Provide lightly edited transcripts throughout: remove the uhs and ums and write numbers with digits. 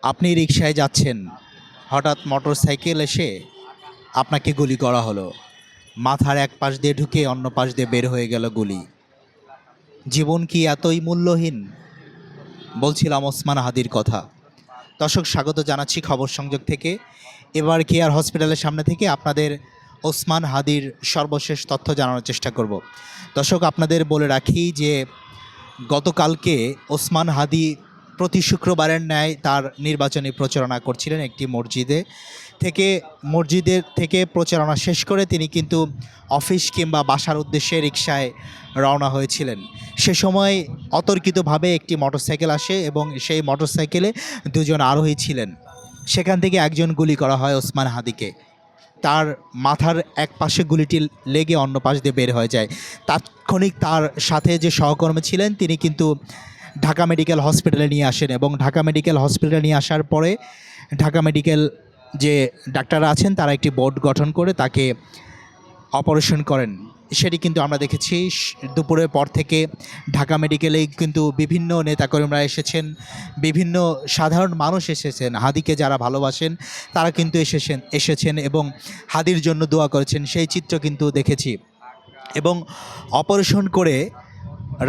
আপনি রিকশায় যাচ্ছেন, হঠাৎ মোটরসাইকেল এসে আপনাকে গুলি করা হলো। মাথার এক পাশ দিয়ে ঢুকে অন্য পাশ দিয়ে বের হয়ে গেল গুলি। জীবন কি এতই মূল্যহীন? বলছিলাম ওসমান হাদির কথা। দর্শক, স্বাগত জানাচ্ছি খবর সংযোগ থেকে। এবার কেয়ার হসপিটালের সামনে থেকে আপনাদের ওসমান হাদির সর্বশেষ তথ্য জানানোর চেষ্টা করব। দর্শক, আপনাদের বলে রাখি যে গতকালকে ওসমান হাদি প্রতি শুক্রবারের ন্যায় তার নির্বাচনী প্রচারণা করছিলেন একটি মসজিদের থেকে প্রচারণা শেষ করে তিনি কিন্তু অফিস কিংবা বাসার উদ্দেশ্যে রিকশায় রওনা হয়েছিলেন। সে সময় অতর্কিতভাবে একটি মোটরসাইকেল আসে এবং সেই মোটরসাইকেলে দুজন আরোহী ছিলেন। সেখান থেকে একজন গুলি করা হয় ওসমান হাদিকে। তার মাথার এক পাশে গুলিটি লেগে অন্য পাশ দিয়ে বের হয়ে যায়। তাৎক্ষণিক তার সাথে যে সহকর্মী ছিলেন তিনি কিন্তু ঢাকা মেডিকেল হসপিটালে নিয়ে আসেন এবং ঢাকা মেডিকেল হসপিটালে নিয়ে আসার পরে ঢাকা মেডিকেল যে ডাক্তাররা আছেন তারা একটি বোর্ড গঠন করে তাকে অপারেশন করেন। সেটি কিন্তু আমরা দেখেছি। দুপুরের পর থেকে ঢাকা মেডিকেলে কিন্তু বিভিন্ন নেতাকর্মীরা এসেছেন, বিভিন্ন সাধারণ মানুষ এসেছেন। হাদিকে যারা ভালোবাসেন তারা কিন্তু এসেছেন এবং হাদির জন্য দোয়া করেছেন, সেই চিত্র কিন্তু দেখেছি। এবং অপারেশন করে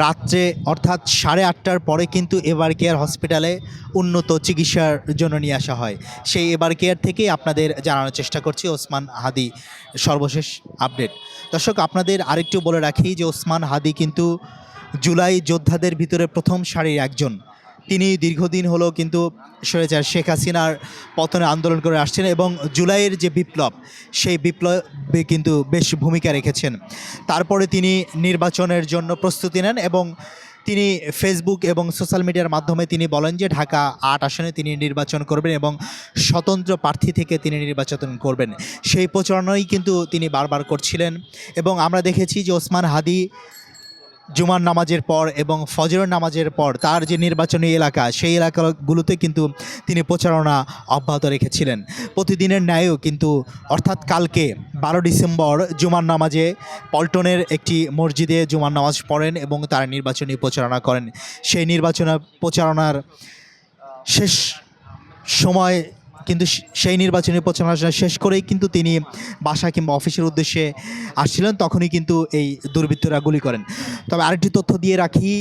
রাত্রে অর্থাৎ 8:30টার পরে কিন্তু এভার কেয়ার হসপিটালে উন্নত চিকিৎসার জন্য নিয়ে আসা হয়। সেই এভার কেয়ার থেকেই আপনাদের জানানোর চেষ্টা করছি ওসমান হাদি সর্বশেষ আপডেট। দর্শক, আপনাদের আরেকটু বলে রাখি যে ওসমান হাদি কিন্তু জুলাই যোদ্ধাদের ভিতরে প্রথম সারির একজন। তিনি দীর্ঘদিন হলো কিন্তু স্বৈরাচার শেখ হাসিনার পতনে আন্দোলন করে আসছেন এবং জুলাইয়ের যে বিপ্লব, সেই বিপ্লবে কিন্তু বেশ ভূমিকা রেখেছেন। তারপরে তিনি নির্বাচনের জন্য প্রস্তুতি নেন এবং তিনি ফেসবুক এবং সোশ্যাল মিডিয়ার মাধ্যমে তিনি বলেন যে ঢাকা 8 আসনে তিনি নির্বাচন করবেন এবং স্বতন্ত্র প্রার্থী থেকে তিনি নির্বাচন করবেন। সেই প্রচারণাই কিন্তু তিনি বারবার করছিলেন এবং আমরা দেখেছি যে ওসমান হাদি জুমার নামাজের পর এবং ফজরের নামাজের পর তার যে নির্বাচনী এলাকা, সেই এলাকাগুলোতে কিন্তু তিনি প্রচারণা অব্যাহত রেখেছিলেন প্রতিদিনের ন্যায়ও। কিন্তু অর্থাৎ কালকে 12 ডিসেম্বর জুমার নামাজে পল্টনের একটি মসজিদে জুমার নামাজ পড়েন এবং তার নির্বাচনী প্রচারণা করেন। সেই প্রচারণার শেষ সময় কিন্তু সেই নির্বাচনী প্রচারণা শেষ করেই কিন্তু তিনি বাসা কিংবা অফিসের উদ্দেশ্যে আসছিলেন, তখনই কিন্তু এই দুর্বৃত্তরা গুলি করেন। তবে আরেকটি তথ্য দিয়ে রাখি,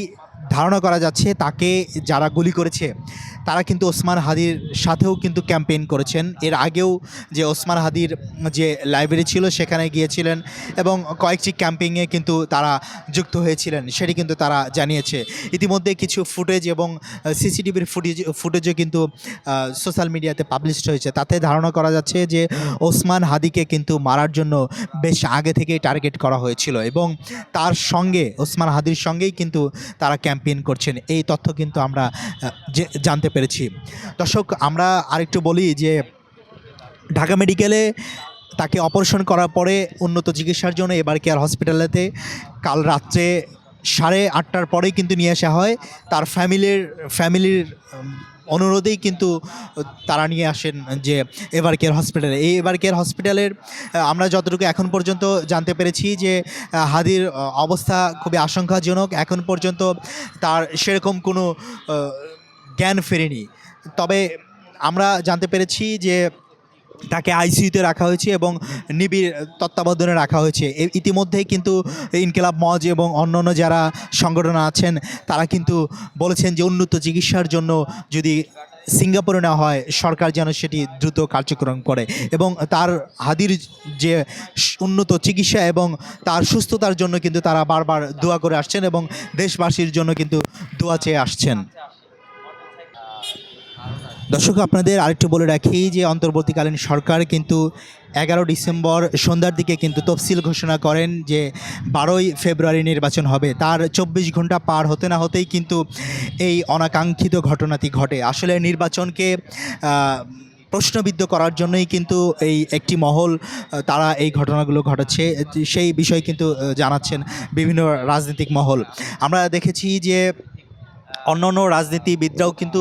ধারণা করা যাচ্ছে তাকে যারা গুলি করেছে তারা কিন্তু ওসমান হাদির সাথেও কিন্তু ক্যাম্পেইন করেছেন। এর আগেও যে ওসমান হাদির যে লাইব্রেরি ছিল সেখানে গিয়েছিলেন এবং কয়েকটি ক্যাম্পেইনে কিন্তু তারা যুক্ত হয়েছিলেন, সেটি কিন্তু তারা জানিয়েছে। ইতিমধ্যে কিছু ফুটেজ এবং সিসিটিভির ফুটেজও কিন্তু সোশ্যাল মিডিয়াতে পাবলিশড হয়েছে। তাতে ধারণা করা যাচ্ছে যে ওসমান হাদিকে কিন্তু মারার জন্য বেশ আগে থেকেই টার্গেট করা হয়েছিল এবং তার সঙ্গে ওসমান হাদির সঙ্গেই কিন্তু তারা ক্যাম্পেইন করছেন। এই তথ্য কিন্তু আমরা জানতে পেরেছি। দর্শক, আমরা আরেকটু বলি যে ঢাকা মেডিকেলে তাকে অপারেশন করার পরে উন্নত চিকিৎসার জন্য এবার কেয়ার হসপিটালেতে কাল রাত্রে 8:30টার পরেই কিন্তু নিয়ে আসা হয়। তার ফ্যামিলির অনুরোধেই কিন্তু তারা নিয়ে আসেন যে এভার কেয়ার হসপিটালে। এই এভার কেয়ার হসপিটালের আমরা যতটুকু এখন পর্যন্ত জানতে পেরেছি যে হাদির অবস্থা খুবই আশঙ্কাজনক। এখন পর্যন্ত তার সেরকম কোনো জ্ঞান ফেরেনি। তবে আমরা জানতে পেরেছি যে তাকে আইসিইউতে রাখা হয়েছে এবং নিবিড় তত্ত্বাবধানে রাখা হয়েছে। ইতিমধ্যেই কিন্তু ইনকিলাব মঞ্চ এবং অন্যান্য যারা সংগঠন আছেন তারা কিন্তু বলেছেন যে উন্নত চিকিৎসার জন্য যদি সিঙ্গাপুরে নেওয়া হয়, সরকার যেন সেটি দ্রুত কার্যক্রম করে এবং তার হাদির যে উন্নত চিকিৎসা এবং তার সুস্থতার জন্য কিন্তু তারা বারবার দোয়া করে আসছেন এবং দেশবাসীর জন্য কিন্তু দোয়া চেয়ে আসছেন। দর্শক, আপনাদের আরেকটু বলে রাখি যে অন্তর্বর্তীকালীন সরকার কিন্তু 11 ডিসেম্বর সন্ধ্যার দিকে কিন্তু তফসিল ঘোষণা করেন যে 12 ফেব্রুয়ারি নির্বাচন হবে। তার 24 ঘন্টা পার হতে না হতেই কিন্তু এই অনাকাঙ্ক্ষিত ঘটনাটি ঘটে। আসলে নির্বাচনকে প্রশ্নবিদ্ধ করার জন্যই কিন্তু এই একটি মহল তারা এই ঘটনাগুলো ঘটাচ্ছে, সেই বিষয় কিন্তু জানাচ্ছেন বিভিন্ন রাজনৈতিক মহল। আমরা দেখেছি যে অন্যান্য রাজনীতিবিদরাও কিন্তু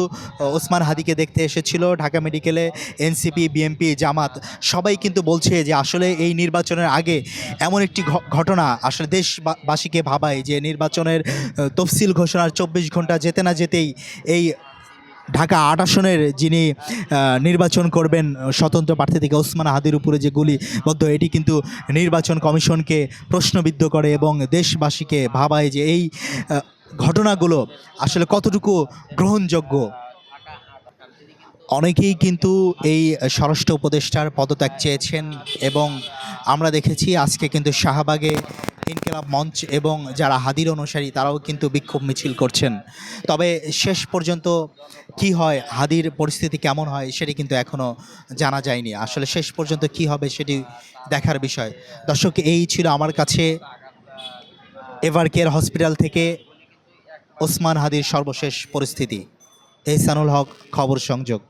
ওসমান হাদিকে দেখতে এসেছিল ঢাকা মেডিকেলে। এনসিপি, বিএনপি, জামাত সবাই কিন্তু বলছে যে আসলে এই নির্বাচনের আগে এমন একটি ঘটনা আসলে দেশবাসীকে ভাবায় যে নির্বাচনের তফসিল ঘোষণার 24 ঘন্টা যেতে না যেতেই এই ঢাকা ৮ আসনের যিনি নির্বাচন করবেন স্বতন্ত্র প্রার্থী থেকে ওসমান হাদির উপরে যে গুলিবদ্ধ, এটি কিন্তু নির্বাচন কমিশনকে প্রশ্নবিদ্ধ করে এবং দেশবাসীকে ভাবায় যে এই ঘটনাগুলো আসলে কতটুকু গ্রহণযোগ্য। অনেকেই কিন্তু এই স্বরাষ্ট্র উপদেষ্টার পদত্যাগ চেয়েছেন এবং আমরা দেখেছি আজকে কিন্তু শাহবাগে ইনকিলাব মঞ্চ এবং যারা হাদির অনুসারী তারাও কিন্তু বিক্ষোভ মিছিল করছেন। তবে শেষ পর্যন্ত কি হয়, হাদির পরিস্থিতি কেমন হয় সেটি কিন্তু এখনও জানা যায়নি। আসলে শেষ পর্যন্ত কি হবে সেটি দেখার বিষয়। দর্শক, এই ছিল আমার কাছে এভার কেয়ার হসপিটাল থেকে ওসমান হাদির সর্বশেষ পরিস্থিতি। এহসানুল হক, খবর সংযোগ।